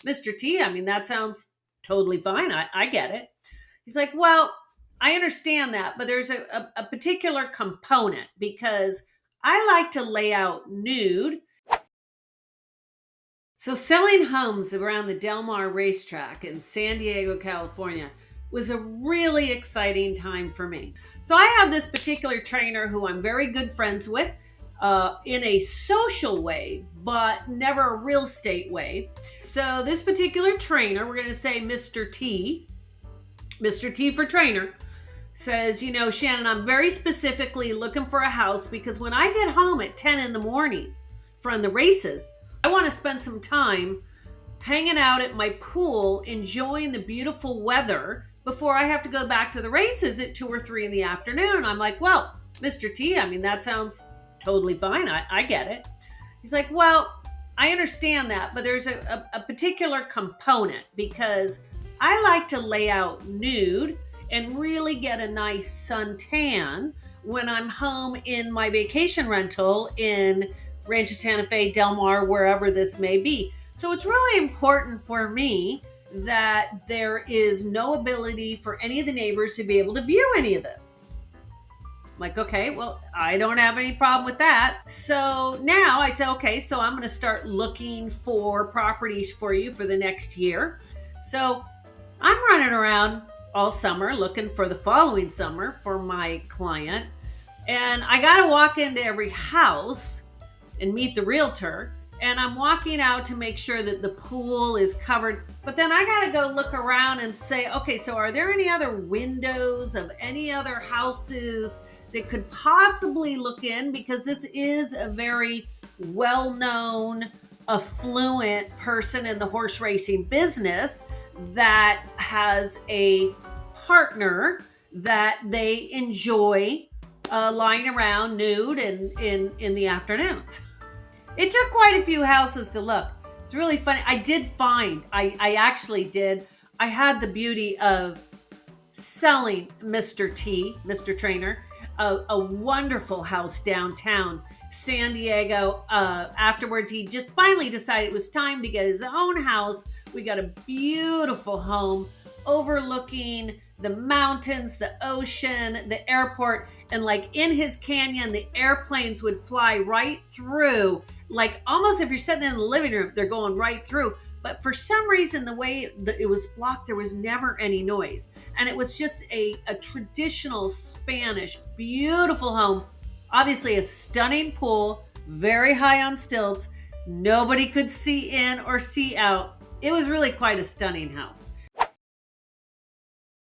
Mr. T, I mean, that sounds totally fine. I get it. He's like, well, I understand that, but there's a particular component because I like to lay out nude. So, selling homes around the Del Mar racetrack in San Diego, California was a really exciting time for me. So, I have this particular trainer who I'm very good friends with in a social way, but never a real estate way. So, this particular trainer, we're going to say Mr. T for trainer, says, Shannon, I'm very specifically looking for a house because when I get home at 10 in the morning from the races, I want to spend some time hanging out at my pool, enjoying the beautiful weather before I have to go back to the races at 2 or 3 in the afternoon. I'm like, well, Mr. T, I mean, that sounds totally fine. I get it. He's like, well, I understand that, but there's a particular component because I like to lay out nude and really get a nice suntan when I'm home in my vacation rental in Rancho Santa Fe, Del Mar, wherever this may be. So it's really important for me that there is no ability for any of the neighbors to be able to view any of this. I'm like, okay, well, I don't have any problem with that. So now I said, okay, so I'm going to start looking for properties for you for the next year. So I'm running around all summer looking for the following summer for my client. And I got to walk into every house and meet the realtor. And I'm walking out to make sure that the pool is covered. But then I got to go look around and say, okay, so are there any other windows of any other houses that could possibly look in? Because this is a very well-known, affluent person in the horse racing business that has a partner that they enjoy lying around nude and in the afternoons. It took quite a few houses to look. It's really funny. I actually did. I had the beauty of selling Mr. T, Mr. Trainer, a wonderful house downtown San Diego. Afterwards, he just finally decided it was time to get his own house. We got a beautiful home overlooking the mountains, the ocean, the airport, and like in his canyon, the airplanes would fly right through. Like almost if you're sitting in the living room, they're going right through. But for some reason, the way that it was blocked, there was never any noise. And it was just a traditional Spanish, beautiful home. Obviously a stunning pool, very high on stilts. Nobody could see in or see out. It was really quite a stunning house.